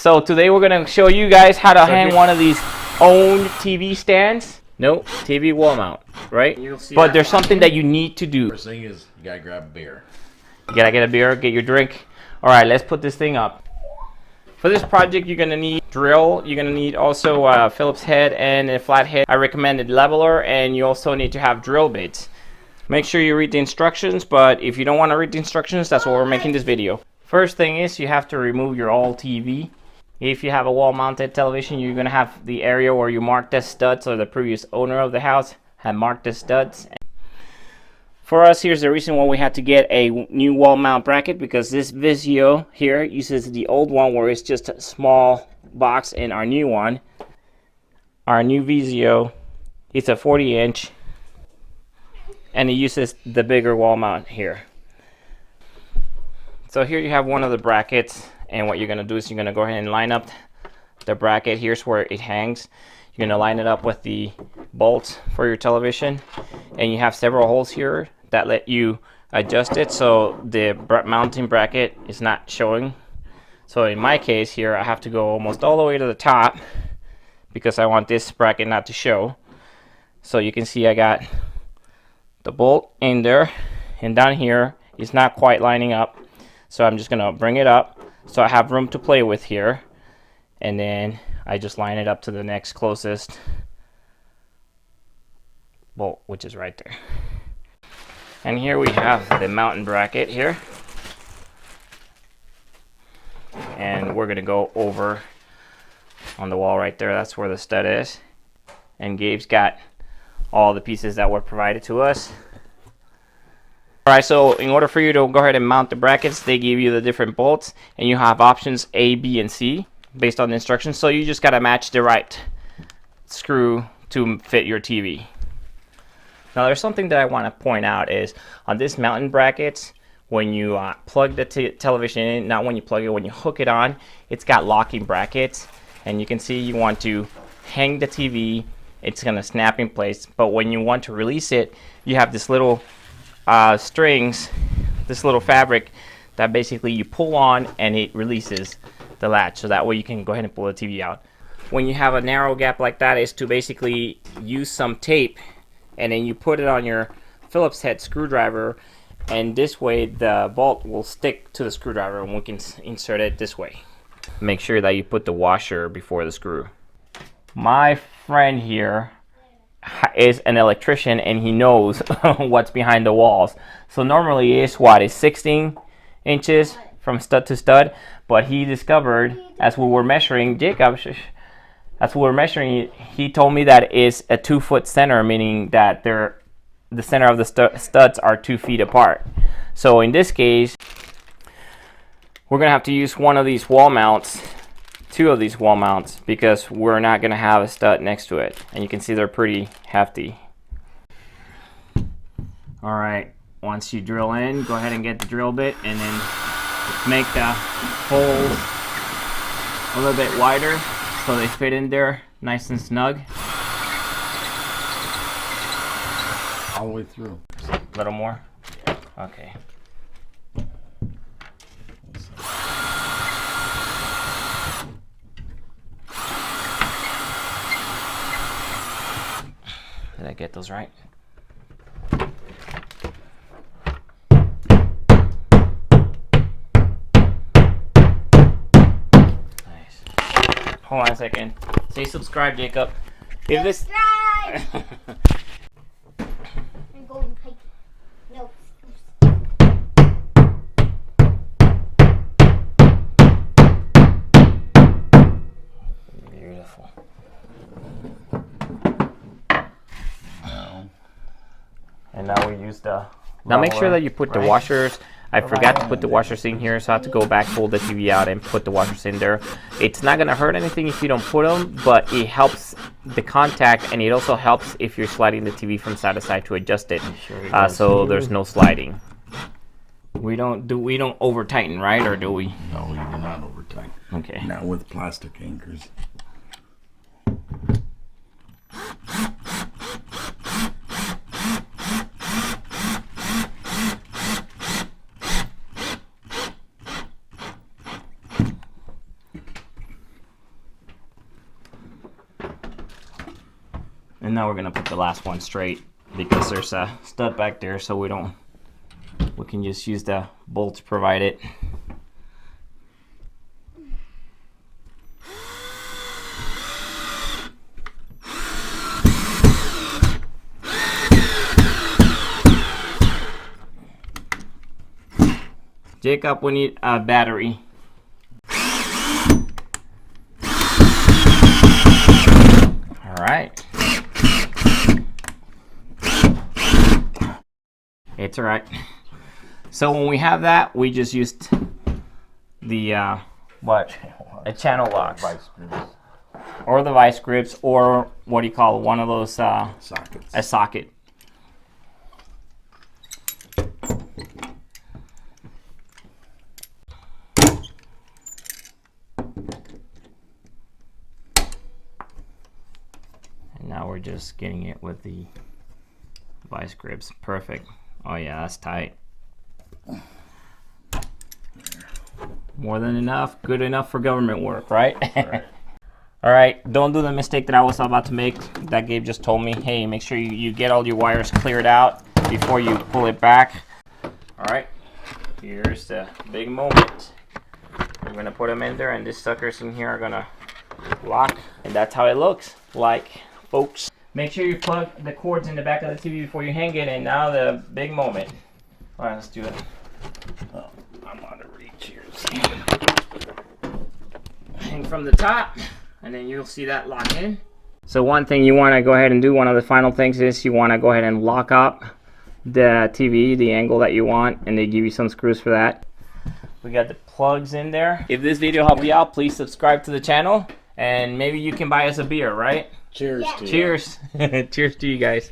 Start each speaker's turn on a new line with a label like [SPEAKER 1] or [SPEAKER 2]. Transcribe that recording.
[SPEAKER 1] So today we're gonna show you guys how to hang one of these owned TV stands. No, TV wall mount, right? But there's something that you need to do.
[SPEAKER 2] First thing is you gotta grab a beer.
[SPEAKER 1] You gotta get a beer, get your drink. All right, let's put this thing up. For this project, you're gonna need drill. You're gonna need also a Phillips head and a flat head. I recommended leveler, and you also need to have drill bits. Make sure you read the instructions, but if you don't want to read the instructions, that's why we're making this video. First thing is you have to remove your old TV. If you have a wall-mounted television, you're gonna have the area where you marked the studs, or the previous owner of the house had marked the studs. For us, here's the reason why we had to get a new wall mount bracket, because this Vizio here uses the old one where it's just a small box, and our new one, our new Vizio, it's a 40-inch, and it uses the bigger wall mount here. So here you have one of the brackets, and what you're going to do is you're going to go ahead and line up the bracket. Here's where it hangs. You're going to line it up with the bolts for your television, and you have several holes here that let you adjust it so the mounting bracket is not showing. So in my case here, I have to go almost all the way to the top because I want this bracket not to show. So you can see I got the bolt in there, and down here it's not quite lining up, so I'm just gonna bring it up so I have room to play with here, and then I just line it up to the next closest bolt, which is right there. And here we have the mounting bracket here, and we're gonna go over on the wall right there. That's where the stud is, and Gabe's got all the pieces that were provided to us. Alright, so in order for you to go ahead and mount the brackets, they give you the different bolts, and you have options A, B, and C based on the instructions. So you just gotta match the right screw to fit your TV. Now there's something that I want to point out is on this mounting brackets, when you plug the television in, not when you plug it, when you hook it on, it's got locking brackets, and you can see you want to hang the TV, it's going to snap in place, but when you want to release it, you have this little strings, this little fabric that basically you pull on and it releases the latch, so that way you can go ahead and pull the TV out. When you have a narrow gap like that, is to basically use some tape, and then you put it on your Phillips head screwdriver, and this way the bolt will stick to the screwdriver, and we can insert it this way. Make sure that you put the washer before the screw. My friend here is an electrician, and he knows what's behind the walls. So normally it's 16 inches from stud to stud, but he discovered as we were measuring, as we were measuring, he told me that it's a 2-foot center, meaning that the center of the studs are 2 feet apart. So in this case, we're gonna have to use one of these wall mounts, 2 of these wall mounts, because we're not gonna have a stud next to it. And you can see they're pretty hefty. All right, once you drill in, go ahead and get the drill bit, and then make the holes a little bit wider so they fit in there nice and snug.
[SPEAKER 2] All the way through.
[SPEAKER 1] A little more? Okay. Did I get those right? Hold on a second. Say subscribe, Jacob. If this.
[SPEAKER 3] Subscribe! I'm going hiking. No.
[SPEAKER 1] Beautiful. And now we use the. Now make sure that you put the washers. I forgot to put the washers in here, so I have to go back, pull the TV out, and put the washers in there. It's not going to hurt anything if you don't put them, but it helps the contact, and it also helps if you're sliding the TV from side to side to adjust it, so there's no sliding. We don't over tighten, right, or do we?
[SPEAKER 2] No, you do not over tighten.
[SPEAKER 1] Okay.
[SPEAKER 2] Not with plastic anchors.
[SPEAKER 1] And now we're gonna put the last one straight because there's a stud back there, so we can just use the bolts provided. Jacob, we need a battery. All right. It's all right. So when we have that, we just used the what? A channel locks,
[SPEAKER 2] Vice grips.
[SPEAKER 1] or the vice grips, or what do you call it? One of those
[SPEAKER 2] Sockets.
[SPEAKER 1] a socket. And now we're just getting it with the vice grips. Perfect. Oh yeah, that's tight. More than enough. Good enough for government work, right?
[SPEAKER 2] Right.
[SPEAKER 1] All right, don't do the mistake that I was about to make. That Gabe just told me. Hey, make sure you get all your wires cleared out before you pull it back. All right, here's the big moment. We're gonna put them in there, and these suckers in here are gonna lock, and that's how it looks like, folks. Make sure you plug the cords in the back of the TV before you hang it, and now the big moment. All right, let's do it.
[SPEAKER 2] Oh, I'm out of reach here.
[SPEAKER 1] Hang from the top, and then you'll see that lock in. So one thing you want to go ahead and do, one of the final things is you want to go ahead and lock up the TV, the angle that you want, and they give you some screws for that. We got the plugs in there. If this video helped you out, please subscribe to the channel, and maybe you can buy us a beer, right?
[SPEAKER 2] Cheers
[SPEAKER 3] Yeah.
[SPEAKER 2] to you.
[SPEAKER 1] Cheers. Cheers to you guys.